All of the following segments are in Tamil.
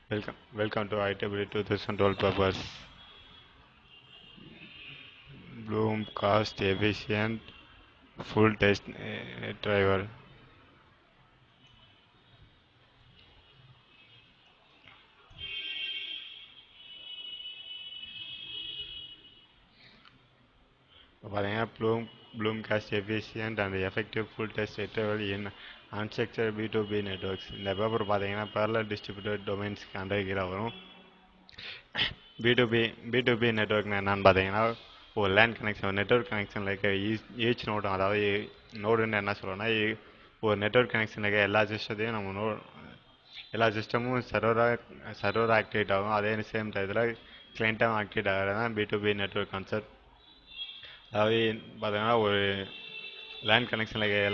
Welcome to IEEE 2012 purpose. Bloom cost efficient full test driver. பார்த்தீங்கன்னா Bloom cost efficient and effective full test retrieval in unstructured B2B networks. இந்த பேப்பர் பார்த்தீங்கன்னா parallel distributed domains கண்ட கீழே வரும். B2B நெட்ஒர்க்னா என்னன்னு பார்த்தீங்கன்னா ஒரு லேண்ட் கனெக்ஷன் நெட்ஒர்க் கனெக்ஷனில் இருக்க ஈச் நோடும் அதாவது நோடுன்னு என்ன சொல்கிறோன்னா ஒரு நெட்ஒர்க் கனெக்ஷனில் இருக்க எல்லா சிஸ்டத்தையும் நம்ம எல்லா சிஸ்டமும் சர்வராக ஆக்டிவேட் ஆகும். அதே சேம் டயத்தில் கிளைண்ட்டாகவும் ஆக்டிவேட் ஆகிறது தான் B2B நெட்ஒர்க் கான்செப்ட். அதாவது பார்த்தீங்கன்னா ஒரு லேண்ட் கனெக்ஷனில் இருக்க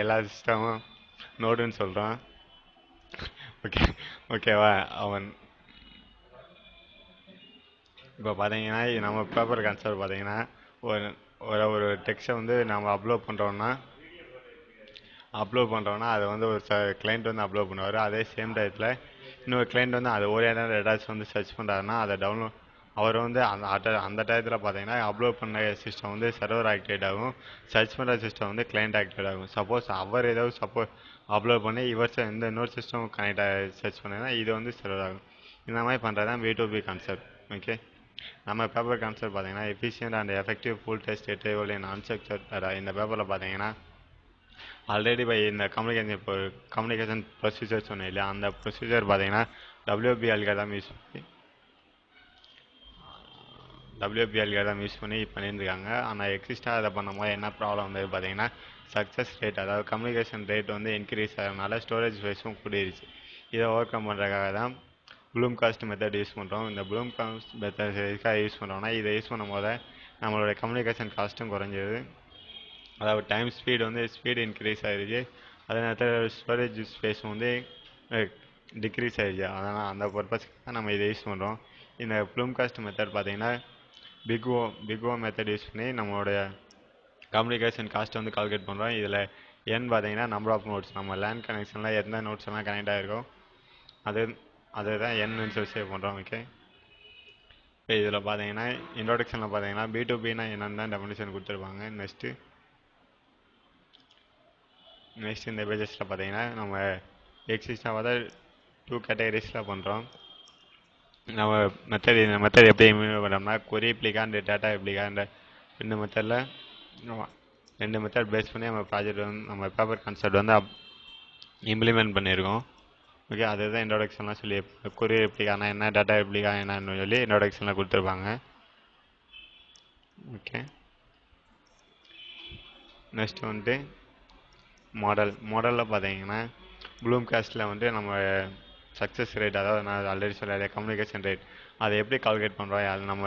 எல்லா சிஸ்டமும் நோடுன்னு சொல்கிறோம். ஓகேவா அவன் இப்போ பார்த்தீங்கன்னா நம்ம பேப்பர் கான்செப்ட் பார்த்தீங்கன்னா ஒரு ஒரு டெக்ஸ்ட்டை வந்து நம்ம அப்லோட் பண்ணுறோன்னா அதை வந்து ஒரு கிளைண்ட் வந்து அப்லோட் பண்ணுவார். அதே சேம் டயத்தில் இன்னொரு கிளைண்ட் வந்து அதை ஓரியான டேட்டாஸ் வந்து சர்ச் பண்ணுறாருன்னா அதை அவர் வந்து அந்த டயத்தில் பார்த்தீங்கன்னா அப்லோட் பண்ண சிஸ்டம் வந்து சர்வர் ஆக்டிவேட் ஆகும், சர்ச் பண்ணுற சிஸ்டம் வந்து கிளைண்ட் ஆக்டிவேட் ஆகும். சப்போஸ் அவர் ஏதாவது அப்லோட் பண்ணி இன்னொரு சிஸ்டம் கனெக்ட் சர்ச் பண்ணா இது வந்து சர்வர் ஆகும். இந்த மாதிரி பண்ணுறது தான் B2B கான்செப்ட். ஓகே, நம்ம பேப்பர் கான்செப்ட் பார்த்தீங்கன்னா efficient and effective full test retrieval in unstructured data. இந்த பேப்பரில் பார்த்தீங்கன்னா ஆல்ரெடி இந்த கம்யூனிகேஷன் ப்ரொசீஜர் சொன்னேன் இல்லையா, அந்த ப்ரொசீஜர் பார்த்தீங்கன்னா WB அல்காரிதம் யூஸ் பண்ணி பண்ணியிருக்காங்க. ஆனால் எக்ஸிஸ்டாக அதை பண்ணும்போது என்ன ப்ராப்ளம் வந்தது பார்த்தீங்கன்னா சக்ஸஸ் ரேட், அதாவது கம்யூனிகேஷன் ரேட் வந்து இன்க்ரீஸ் ஆகிறதுனால ஸ்டோரேஜ் ஸ்பேஸும் கூடிருச்சு. இதை ஓவர் கம் பண்ணுறதுக்காக தான் ப்ளூம் காஸ்ட் மெத்தட் யூஸ் பண்ணுறோம். இந்த ப்ளூம் காஸ்ட் மெத்தட் எதுக்காக யூஸ் பண்ணுறோம்னா இதை யூஸ் பண்ணும் போது நம்மளுடைய கம்யூனிகேஷன் காஸ்ட்டும் குறைஞ்சிது, அதாவது டைம் ஸ்பீடு இன்க்ரீஸ் ஆகிடுச்சு, அதே நேரத்தில் ஸ்டோரேஜ் ஸ்பேஸும் வந்து டிக்ரீஸ் ஆகிடுச்சு. அதனால் அந்த பர்பஸ்க்கு தான் நம்ம இதை யூஸ் பண்ணுறோம். இந்த ப்ளூம் காஸ்ட் மெத்தட் பார்த்தீங்கன்னா பிக் ஓ மெத்தட் யூஸ் பண்ணி நம்மளுடைய கம்யூனிகேஷன் காஸ்ட்டை வந்து கால்குலேட் பண்ணுறோம். இதில் என் பார்த்தீங்கன்னா நம்பர் ஆஃப் நோட்ஸ், நம்ம லேண்ட் கனெக்ஷனில் எந்த நோட்ஸ் எல்லாம் கனெக்ட் ஆகிருக்கோ அதுதான் என்னு சொல்லி சேவ் பண்ணுறோம். ஓகே, இப்போ இதில் பார்த்தீங்கன்னா இன்ட்ரோடக்ஷனில் பார்த்தீங்கன்னா B2Bனா என்னென்னு தான் டெஃபினிஷன் கொடுத்துருப்பாங்க. நெக்ஸ்ட்டு இந்த பேஜஸில் பார்த்தீங்கன்னா நம்ம எக்ஸிஸ்டாக பார்த்தா 2 கேட்டகரிஸில் பண்ணுறோம். நம்ம இந்த மெத்தட் எப்படி இம்ப்ளிமெண்ட் பண்ணுறோம்னா கொரி ரிப்ளிகா டேட்டா ரிப்ளிகா ரெண்டு மெத்தட் பேஸ் பண்ணி நம்ம ப்ராஜெக்ட் வந்து நம்ம பேப்பர் கான்செப்ட் வந்து இம்ப்ளிமெண்ட் பண்ணியிருக்கோம். ஓகே, அதுதான் இன்ட்ரோடக்ஷன்லாம் சொல்லி கொரி ரிப்ளிகானா என்ன, டேட்டா ரிப்ளிகா என்னன்னு சொல்லி இன்ட்ரோடக்ஷனில் கொடுத்துருப்பாங்க. ஓகே, நெக்ஸ்ட் வந்துட்டு மாடலில் பார்த்தீங்கன்னா ப்ளூம் காஸ்ட்டில் வந்து நம்ம சக்ஸஸ் ரேட், அதாவது நான் ஆல்ரெடி சொல்ல கம்யூனிகேஷன் ரேட், அதை எப்படி கால்குலேட் பண்ணுறோம், அது நம்ம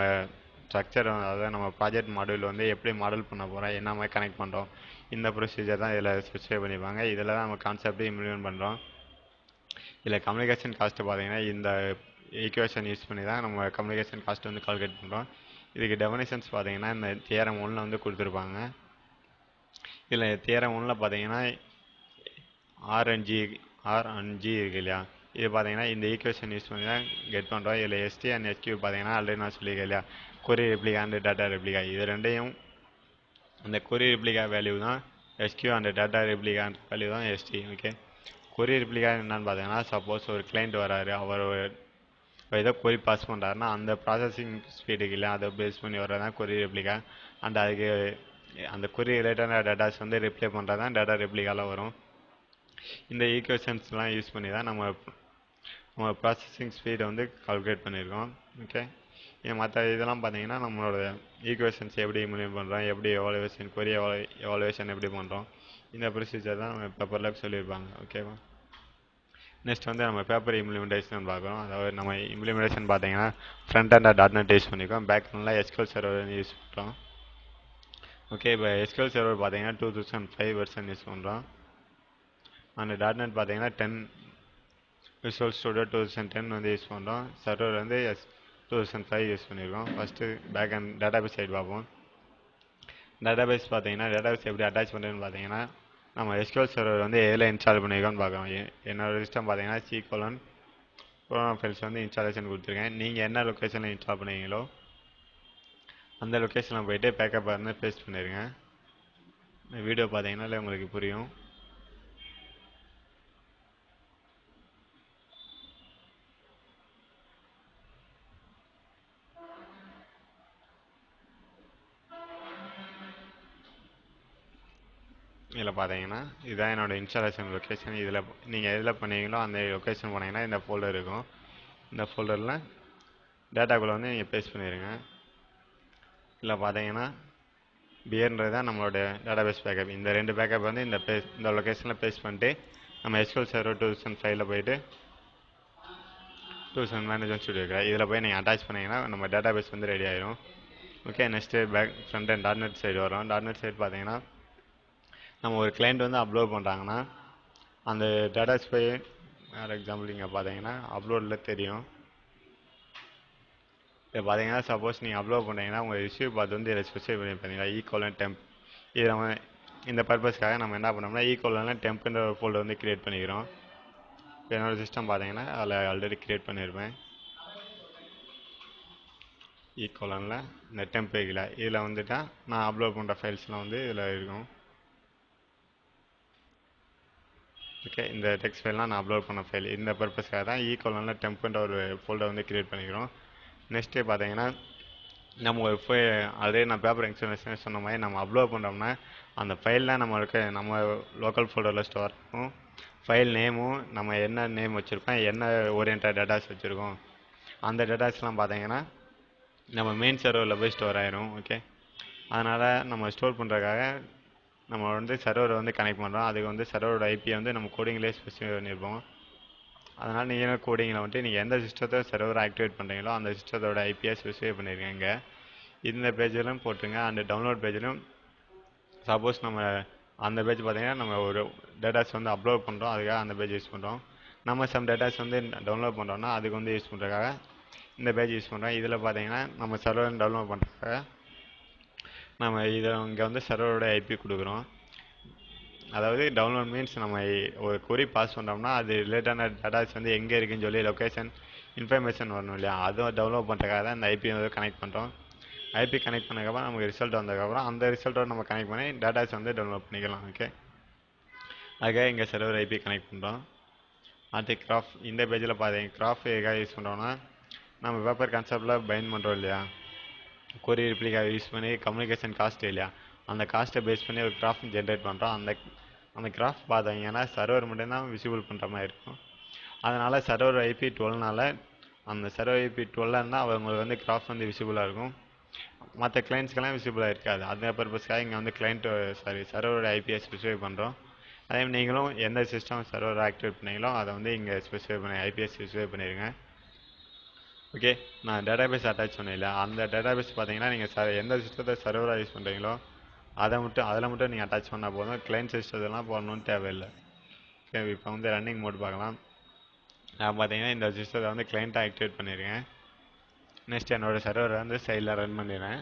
ஸ்ட்ரக்சர், அதாவது நம்ம ப்ராஜெக்ட் மாடியூல் வந்து எப்படி மாடல் பண்ண போகிறோம், என்ன மாதிரி கனெக்ட் பண்ணுறோம், இந்த ப்ரொசீஜர் தான் இதில் ஸ்பெசிஃபை பண்ணியிருப்பாங்க. இதில் தான் நம்ம கான்செப்ட் இம்ப்ளிமெண்ட் பண்ணுறோம். இதில் கம்யூனிகேஷன் காஸ்ட்டு பார்த்தீங்கன்னா இந்த ஈக்குவேஷன் யூஸ் பண்ணி தான் நம்ம கம்யூனிகேஷன் காஸ்ட் வந்து கால்குலேட் பண்ணுறோம். இதுக்கு டெஃபினிஷன்ஸ் பார்த்தீங்கன்னா இந்த தியரம் 1ல் வந்து கொடுத்துருப்பாங்க. இதில் தியரம் 1ல் பார்த்தீங்கன்னா ஆர் அண்ட் ஜி இருக்கு இல்லையா, இது பார்த்தீங்கன்னா இந்த ஈக்குவேஷன் யூஸ் பண்ணி தான் கெட் பண்ணுறோம். இதில் ST அண்ட் SQ பார்த்தீங்கன்னா ஆல்ரெடி நான் சொல்லியிருக்கேன் இல்லையா, கொரி ரிப்ளிகா அண்ட் டேட்டா ரிப்ளிகா, இது ரெண்டையும் அந்த கொரி ரிப்ளிகா வேல்யூ தான் SQ and data replica value தான் ST. ஓகே, கொரி ரிப்ளிகா என்னன்னு பார்த்தீங்கன்னா சப்போஸ் ஒரு கிளைண்ட் வராரு, அவர் ஏதோ கொரி பாஸ் பண்ணுறாருன்னா அந்த ப்ராசஸிங் ஸ்பீடுக்கு இல்லை அதை பேஸ் பண்ணி வரதான் கொரி ரிப்ளிகா. அதுக்கு அந்த கொரி ரிலேட்டடான டேட்டாஸ் வந்து ரிப்ளை பண்ணுறது தான் டேட்டா ரிப்ளிகாவில் வரும். இந்த ஈக்குவேஷன்ஸ்லாம் யூஸ் பண்ணி தான் நம்ம ப்ராசஸிங் ஸ்பீடை வந்து கால்குலேட் பண்ணியிருக்கோம். ஓகே, மற்ற இதெல்லாம் பார்த்தீங்கன்னா நம்மளோட ஈக்குவேஷன்ஸ் எப்படி இம்ப்ளிமெண்ட் பண்ணுறோம், எப்படி கொரி எவாலுவேஷன் எப்படி பண்ணுறோம், இந்த ப்ரொசீஜர் தான் நம்ம பேப்பரில் சொல்லியிருப்பாங்க. ஓகேவா, நெக்ஸ்ட் வந்து நம்ம பேப்பர் இம்ப்ளிமெண்டேஷன் பார்க்குறோம். அதாவது நம்ம இம்ப்ளிமெண்டேஷன் பார்த்தீங்கன்னா ஃப்ரண்ட் அண்ட் .NET யூஸ் பண்ணியிருக்கோம், பேக் எண்டில் SQL சர்வர் யூஸ் பண்ணுறோம். ஓகே, இப்போ SQL சர்வர் பார்த்தீங்கன்னா 2005 வெர்ஷன் யூஸ் பண்ணுறோம். அந்த .NET பார்த்தீங்கன்னா 10 Visual Studio 2010 வந்து யூஸ் பண்ணுறோம். சர்வர் வந்து 2005 யூஸ் பண்ணியிருக்கோம். First back end database side பார்ப்போம். டேட்டாபேஸ் பார்த்தீங்கன்னா டேட்டாபேஸ் எப்படி அட்டாச் பண்ணுறதுன்னு பார்த்தீங்கன்னா நம்ம எஸ்கியூஎல் சர்வர் வந்து எதில் இன்ஸ்டால் பண்ணியிருக்கோன்னு பார்க்கலாம். என்னோட சிஸ்டம் பார்த்தீங்கன்னா C:\, ப்ரோக்ராம் ஃபைல்ஸ் வந்து இன்ஸ்டாலேஷன் கொடுத்துருக்கேன். நீங்கள் என்ன லொக்கேஷனில் இன்ஸ்டால் பண்ணுவீங்களோ அந்த லொக்கேஷனில் போயிட்டு பேக்கப் வந்து பேஸ்ட் பண்ணிடுங்க. வீடியோ பார்த்தீங்கன்னாலே உங்களுக்கு புரியும். இதில் பார்த்தீங்கன்னா இதுதான் என்னோட இன்ஸ்டாலேஷன் லொக்கேஷன். இதில் நீங்கள் எதில் பண்ணுவீங்களோ அந்த லொக்கேஷன் போனீங்கன்னா இந்த ஃபோல்டர் இருக்கும். இந்த ஃபோல்டரில் டேட்டாக்குள்ளே வந்து நீங்கள் பேஸ்ட் பண்ணிடுங்க. இதில் பார்த்தீங்கன்னா பியர்ன்றது தான் நம்மளோட டேட்டாபேஸ் பேக்கப். இந்த 2 பேக்கப் வந்து இந்த லொக்கேஷனில் பேஸ்ட் பண்ணிட்டு நம்ம எஸ்கியூஎல் சர்வர் 2005 போயிட்டு 2000 மேனேஜ்மெண்ட் ஸ்டுடியோ இருக்கிற இதில் போய் நீங்கள் அட்டாச் பண்ணிங்கன்னா நம்ம டேட்டாபேஸ் வந்து ரெடி ஆயிரும். Okay, next front and .NET side வரும். .NET சைடு பார்த்தீங்கன்னா நம்ம ஒரு கிளைண்ட் வந்து அப்லோட் பண்ணுறாங்கன்னா அந்த டேட்டாஸ் போய் வேறு எக்ஸாம்பிள் இங்கே பார்த்தீங்கன்னா அப்லோடில் தெரியும். இப்போ பார்த்தீங்கன்னா சப்போஸ் நீங்கள் அப்லோட் பண்ணுறீங்கன்னா உங்கள் ரிசீவ் பார்த்து வந்து இதில் ஸ்பெசிஃபை பண்ணி பார்த்தீங்கன்னா டெம்ப். இது நம்ம இந்த பர்பஸ்க்காக நம்ம என்ன பண்ணோம்னா டெம்ப்ன்ற ஒரு ஃபோல்டர் வந்து க்ரியேட் பண்ணிக்கிறோம். இப்போ என்னோடய சிஸ்டம் பார்த்தீங்கன்னா அதில் ஆல்ரெடி க்ரியேட் பண்ணியிருப்பேன். இந்த டெம்ப் இதில் வந்துட்டா நான் அப்லோட் பண்ணுற ஃபைல்ஸ்லாம் வந்து இதில் இருக்கும். ஓகே, இந்த டெக்ஸ்ட் ஃபைல்லாம் நான் அப்லோட் பண்ண ஃபைல். இந்த பர்பஸ்க்காக தான் டெம்ப்ன்ற ஒரு ஃபோல்டர் வந்து க்ரியேட் பண்ணிக்கிறோம். நெக்ஸ்ட்டு பார்த்தீங்கன்னா நம்ம ஒரு அதே நான் பேப்பர் எக்ஸ்பிளனேஷன் சொன்ன மாதிரி நம்ம அப்லோட் பண்ணுறோம்னா அந்த ஃபைல்லாம் நம்ம லோக்கல் ஃபோல்டரில் ஸ்டோர் ஆகும். ஃபைல் நேமும் நம்ம என்ன நேம் வச்சுருக்கோம், என்ன ஓரியன்டாக டேட்டாஸ் வச்சுருக்கோம், அந்த டேட்டாஸ்லாம் பார்த்தீங்கன்னா நம்ம மெயின் சர்வரில் போய் ஸ்டோர் ஆயிரும். ஓகே, அதனால் நம்ம ஸ்டோர் பண்ணுறதுக்காக நம்ம வந்து சர்வரை வந்து கனெக்ட் பண்ணுறோம். அதுக்கு வந்து சர்வரோட ஐபியை வந்து நம்ம கோடிங்லேயே ஸ்பெசிஃபை பண்ணியிருப்போம். அதனால் நீங்கள் கோடிங்கில் வந்துட்டு நீங்கள் எந்த சிஸ்டத்தை சர்வரை ஆக்டிவேட் பண்ணுறீங்களோ அந்த சிஸ்டத்தோட ஐபியை ஸ்பெசிஃபை பண்ணியிருக்கீங்க. இந்த பேஜிலும் போட்டுருங்க. அந்த டவுன்லோட் பேஜிலும் சப்போஸ் நம்ம அந்த பேஜ் பார்த்தீங்கன்னா நம்ம ஒரு டேட்டாஸ் வந்து அப்லோட் பண்ணுறோம், அதுக்காக அந்த பேஜ் யூஸ் பண்ணுறோம். நம்ம சம் டேட்டாஸ் வந்து டவுன்லோட் பண்ணுறோம்னா அதுக்கு வந்து யூஸ் பண்ணுறதுக்காக இந்த பேஜ் யூஸ் பண்ணுறோம். இதில் பார்த்தீங்கன்னா நம்ம சர்வர் டவுன்லோட் பண்ணுறதுக்காக நம்ம இங்கே வந்து சர்வரோட ஐபி கொடுக்குறோம். அதாவது டவுன்லோட் மீன்ஸ் நம்ம ஒரு கொரி பாஸ் பண்ணுறோம்னா அது ரிலேட்டான டேட்டாஸ் வந்து எங்கே இருக்குன்னு சொல்லி லொக்கேஷன் இன்ஃபர்மேஷன் வரணும் இல்லையா, அதுவும் டவுன்லோட் பண்ணுறதுக்காக தான் இந்த ஐபி வந்து கனெக்ட் பண்ணுறோம். ஐபி கனெக்ட் பண்ணதுக்கப்புறம் நமக்கு ரிசல்ட் வந்ததுக்கப்புறம் அந்த ரிசல்ட்டோட நம்ம கனெக்ட் பண்ணி டேட்டாஸ் வந்து டவுன்லோட் பண்ணிக்கலாம். ஓகே, அதுக்காக இங்கே சர்வர் ஐபி கனெக்ட் பண்ணுறோம். அடுத்து கிராஃப். இந்த பேஜில் பார்த்தீங்க கிராஃப் எதுக்காக யூஸ் பண்ணுறோம்னா நம்ம பேப்பர் கான்செப்டில் பைண்ட் பண்ணுறோம் இல்லையா, கொரி ரிப்ளிக்காக யூஸ் பண்ணி கம்யூனிகேஷன் காஸ்ட் இல்லையா, அந்த காஸ்ட்டை பேஸ் பண்ணி ஒரு கிராஃப் ஜென்ரேட் பண்ணுறோம். அந்த கிராஃப் பார்த்தீங்கன்னா சர்வர் மட்டும்தான் விசிபிள் பண்ணுற மாதிரி இருக்கும். அதனால் சர்வர் ஐபி 12னால அந்த சர்வர் ஐபி 12 இருந்தால் அவங்களுக்கு வந்து கிராஃப் வந்து விசிபிளாக இருக்கும். மற்ற கிளைண்ட்ஸ்க்கெல்லாம் விசிபிளாக இருக்காது. அந்த பர்பஸ்க்காக இங்கே வந்து சர்வரோட ஐபியை ஸ்பெசிஃபை பண்ணுறோம். அதே மாதிரி நீங்களும் எந்த சிஸ்டம் சர்வர் ஆக்டிவேட் பண்ணீங்களோ அதை வந்து இங்கே ஐபியை ஸ்பெசிஃபை பண்ணிடுங்க. ஓகே, நான் டேட்டாபேஸ் அட்டாச் பண்ணல. அந்த டேட்டாபேஸ் பார்த்தீங்கன்னா நீங்கள் எந்த சிஸ்டத்தை சர்வராக யூஸ் பண்ணுறீங்களோ அதில் மட்டும் நீங்கள் அட்டாச் பண்ணால் போதும். கிளைண்ட் சிஸ்டத்தெல்லாம் போடணும்னு தேவையில்லை. ஓகே, இப்போ வந்து ரன்னிங் மோட் பார்க்கலாம். நான் பார்த்தீங்கன்னா இந்த சிஸ்டத்தை வந்து கிளைண்ட்டாக ஆக்டிவேட் பண்ணியிருக்கேன். நெக்ஸ்ட் என்னோடய சர்வரை வந்து சைடில் ரன் பண்ணிடுறேன்.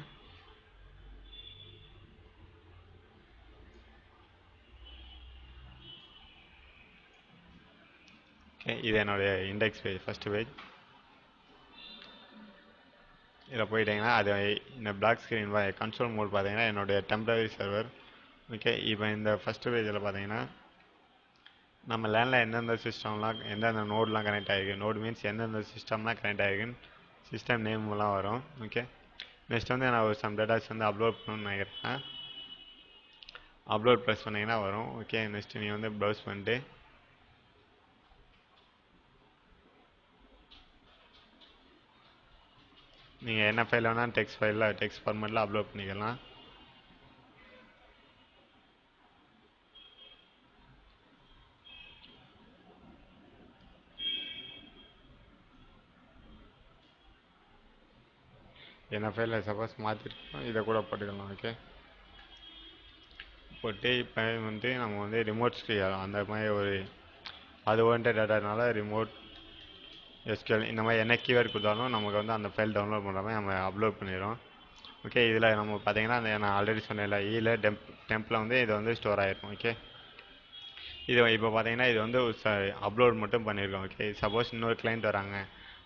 ஓகே, இது என்னுடைய இண்டெக்ஸ் பேஜ், ஃபஸ்ட்டு பேஜ். இதில் போயிட்டீங்கன்னா அது இந்த பிளாக் ஸ்க்ரீன் கன்சோல் மோட் பார்த்தீங்கன்னா என்னுடைய டெம்பரரி சர்வர். ஓகே, இப்போ இந்த ஃபஸ்ட்டு பேஜில் பார்த்தீங்கன்னா நம்ம லேண்டில் எந்தெந்த சிஸ்டம்லாம் எந்தெந்த நோட்லாம் கனெக்ட் ஆகிருக்கு, நோடு மீன்ஸ் எந்தெந்த சிஸ்டம்லாம் கனெக்ட் ஆகிருக்குன்னு சிஸ்டம் நேம்லாம் வரும். ஓகே, நெக்ஸ்ட் வந்து நான் ஒரு சம் டேட்டாஸ் வந்து அப்லோட் பண்ணணும்னு நினைக்கிறேன். அப்லோட் ப்ரெஸ் பண்ணிங்கன்னா வரும். ஓகே, நெக்ஸ்ட் நீங்கள் வந்து ப்ரௌஸ் பண்ணிட்டு நீங்கள் என்ன ஃபைல் வேணால் டெக்ஸ்ட் ஃபார்மேட்டில் அப்லோட் பண்ணிக்கலாம். என்ன ஃபைலில் சப்போஸ் மாற்றிருக்கோம் இதை கூட போட்டுக்கலாம். ஓகே, போட்டு இப்போ வந்து நம்ம வந்து ரிமோட் அந்த மாதிரி ஒரு அது ஓன்ட்ட டேட்டானால ரிமோட் எஸ்கியூஎல் இந்த மாதிரி என்ன கீவேர்டு கொடுத்தாலும் நமக்கு வந்து அந்த ஃபைல் டவுன்லோட் பண்ணுற மாதிரி நம்ம அப்லோட் பண்ணிடுறோம். ஓகே, இதில் நம்ம பார்த்தீங்கன்னா நான் ஆல்ரெடி சொன்னேன்ல டெம்பில் வந்து இது வந்து ஸ்டோர் ஆகிருக்கும். ஓகே, இது இப்போ பார்த்தீங்கன்னா இது வந்து அப்லோட் மட்டும் பண்ணியிருக்கோம். ஓகே, சப்போஸ் இன்னொரு கிளைண்ட் வராங்க,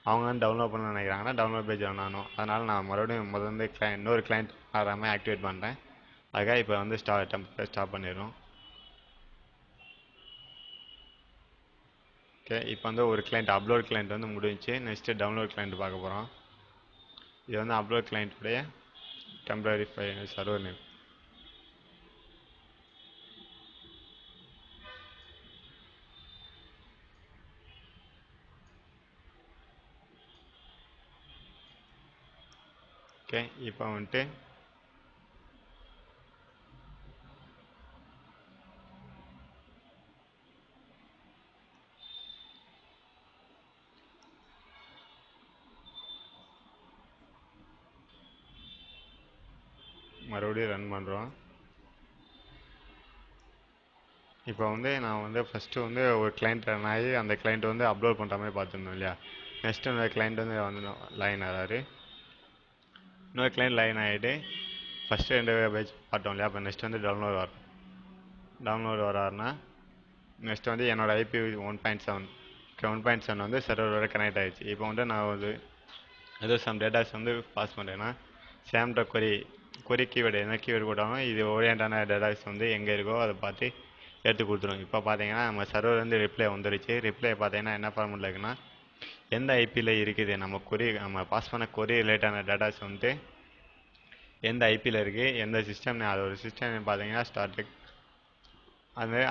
அவங்க வந்து டவுன்லோட் பண்ண நினைக்கிறாங்கன்னா டவுன்லோட் பேஜ் வேணாலும், அதனால் நான் மறுபடியும் முதல்ல இன்னொரு கிளைண்ட் ஆகாமல் ஆக்டிவேட் பண்ணுறேன். அதுக்காக இப்போ வந்து ஸ்டாப் பண்ணிடுறோம். ஓகே, இப்போ வந்து ஒரு கிளைண்ட் அப்லோட் கிளைண்ட் வந்து முடிஞ்சு. நெக்ஸ்ட்டு டவுன்லோட் கிளைண்ட் பார்க்க போகிறோம். இது வந்து அப்லோட் கிளைண்ட்டுடைய டெம்பரரி சர்வர் நேம். ஓகே, இப்போ வந்துட்டு மறுபடியும் ரன் பண்ணுறோம். இப்போ வந்து நான் வந்து ஃபஸ்ட்டு வந்து ஒரு கிளைண்ட் ரன் ஆகி அந்த கிளைண்ட் வந்து அப்லோட் பண்ணுற மாதிரி பார்த்துருந்தோம் இல்லையா. நெக்ஸ்ட்டு அந்த கிளைண்ட் வந்து லைன் ஆகிறாரு. இன்னொரு கிளைண்ட் லைன் ஆகிட்டு ஃபஸ்ட்டு 2 பேஜ் பார்த்தோம் இல்லையா. அப்போ நெக்ஸ்ட் வந்து டவுன்லோட் வராருன்னா நெக்ஸ்ட் வந்து என்னோடய ஐபி 1.7. 1.7 வந்து சர்வரோட கனெக்ட் ஆகிடுச்சு. இப்போ வந்து நான் வந்து ஏதோ சம் டேட்டாஸ் வந்து பாஸ் பண்ணுறேன்னா சேம்ட கொரி கீவேர்டு என்ன கீவேர்டு போட்டாலும் இது ஓரியண்டான டேட்டாஸ் வந்து எங்கே இருக்கோ அதை பார்த்து எடுத்து கொடுத்துரும். இப்போ பார்த்தீங்கன்னா நம்ம சர்வர் வந்து ரிப்ளை வந்துருச்சு. ரிப்ளை பார்த்தீங்கன்னா என்ன ஃபார்மெட்டில் இருக்குன்னா, எந்த ஐபியில் இருக்குது நம்ம பாஸ் பண்ண கொரி ரிலேட்டான டேட்டாஸ் வந்து எந்த ஐபியில் இருக்குது, எந்த சிஸ்டம், அதோட சிஸ்டம் பார்த்தீங்கன்னா ஸ்டார்டிக்,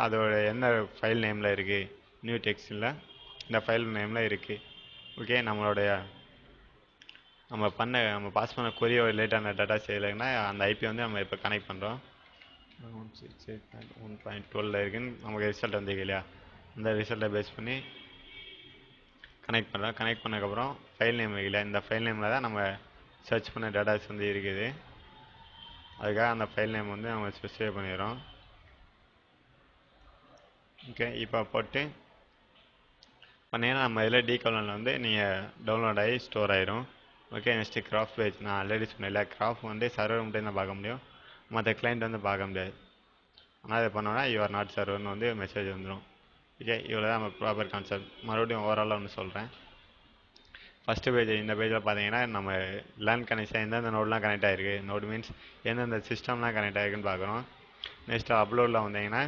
அதோட என்ன ஃபைல் நேமில் இருக்குது, நியூ டெக்ஸ்டில் இந்த ஃபைல் நேமில் இருக்குது. ஓகே, நம்ம பாஸ் பண்ண கொரியோ ரிலேட்டான டேட்டாஸ் இல்லைன்னா அந்த ஐபி வந்து நம்ம இப்போ கனெக்ட் பண்ணுறோம். 1.12 இருக்குன்னு நமக்கு ரிசல்ட் வந்து இல்லையா. அந்த ரிசல்ட்டை பேஸ் பண்ணி கனெக்ட் பண்ணுறோம். கனெக்ட் பண்ணதுக்கப்புறம் ஃபைல் நேம் இல்லை, இந்த ஃபைல் நேமில் தான் நம்ம சர்ச் பண்ண டேட்டாஸ் வந்து இருக்குது. அதுக்காக அந்த ஃபைல் நேம் வந்து நம்ம ஸ்பெசிஃபை பண்ணிடுறோம். ஓகே, இப்போ போட்டு பண்ணிங்கன்னா நம்ம இதில் டீகாலனில் வந்து நீங்கள் டவுன்லோட் ஆகி ஸ்டோர் ஆயிரும். Okay, next graph page. நான் ஆல்ரெடி சொன்னேன், கிராஃப் வந்து சர்வர் மட்டும் தான் பார்க்க முடியும், மற்ற கிளைண்ட் வந்து பார்க்க முடியாது. ஆனால் இதை பண்ணோன்னா யூஆர் நாட் சர்வர்னு வந்து மெசேஜ் வந்துடும். ஓகே, இவ்வளோ தான் நம்ம ப்ராப்பர் கான்செப்ட். மறுபடியும் ஓவராலாக ஒன்று சொல்கிறேன். ஃபஸ்ட்டு பேஜ், இந்த பேஜில் பார்த்தீங்கன்னா நம்ம லேன் கனெக்ஷன் எந்தெந்த நோடெலாம் கனெக்ட் ஆகிருக்கு, நோடு மீன்ஸ் எந்தெந்த சிஸ்டம்லாம் கனெக்ட் ஆகிருக்குன்னு பார்க்குறோம். நெக்ஸ்ட்டு அப்லோடில் வந்தீங்கன்னா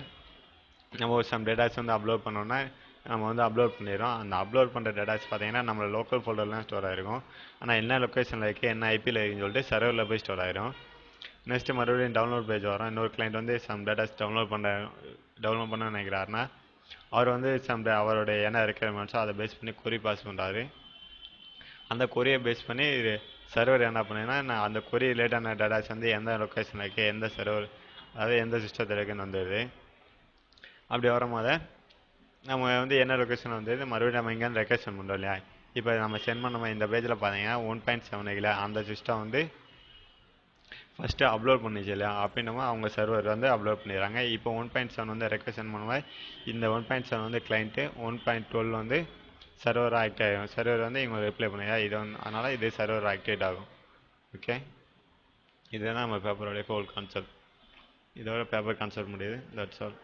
நம்ம ஒரு சம் டேட்டாஸ் வந்து அப்லோட் பண்ணோன்னா நம்ம வந்து அப்லோட் பண்ணிடுறோம். அந்த அப்லோட் பண்ணுற டேட்டாஸ் பார்த்தீங்கன்னா நம்ம லோக்கல் ஃபோல்டர்லாம் ஸ்டோர் ஆகிருக்கும். ஆனால் என்ன லொக்கேஷனில் இருக்குது, என்ன ஐபியில் இருக்குன்னு சொல்லிட்டு சர்வரில் போய் ஸ்டோர் ஆகிரும். நெக்ஸ்ட்டு மறுபடியும் டவுன்லோட் பேஜ் வரும். இன்னொரு கிளைண்ட் வந்து சம் டேட்டாஸ் டவுன்லோட் பண்ண நினைக்கிறாருன்னா அவர் வந்து அவருடைய என்ன ரெக்யர்மெண்ட்ஸோ அதை பேஸ் பண்ணி கொரி பாஸ் பண்ணுறாரு. அந்த கொரியை பேஸ் பண்ணி சர்வர் என்ன பண்ணுன்னா அந்த கொரி ரிலேட்டான டேட்டாஸ் வந்து எந்த லொக்கேஷனில் இருக்குது, எந்த சர்வர், அதாவது எந்த சிஸ்டத்தில் இருக்குன்னு வந்துடுது. அப்படி வரும்போது நம்ம வந்து என்ன லொக்கேஷன் வந்து மறுபடியும் நம்ம இங்கேருந்து ரெக்வெஸ்ட் பண்ணுறோம் இல்லையா. இப்போ நம்ம சென்ட் பண்ண இந்த பேஜில் பார்த்தீங்கன்னா 1.7 அந்த சிஸ்டம் வந்து ஃபஸ்ட்டு அப்லோட் பண்ணிச்சு இல்லையா. அப்படின்னமோ அவங்க சர்வர் வந்து அப்லோட் பண்ணிடுறாங்க. இப்போ 1.7 வந்து ரெக்வெஸ்ட் பண்ணும்போது இந்த 1.7 வந்து கிளைண்ட்டு, 1.12 வந்து சர்வர் ஆக்டிவ் ஆகிடும். சர்வர் வந்து இவங்க ரிப்ளை பண்ணுங்க, இது வந்து அதனால் இது சர்வர் ஆக்டிவேட் ஆகும். ஓகே, இதுதான் நம்ம பேப்பரோடைய ஹோல் கான்செப்ட். இதோட பேப்பர் கான்செப்ட் முடியுது. That's all.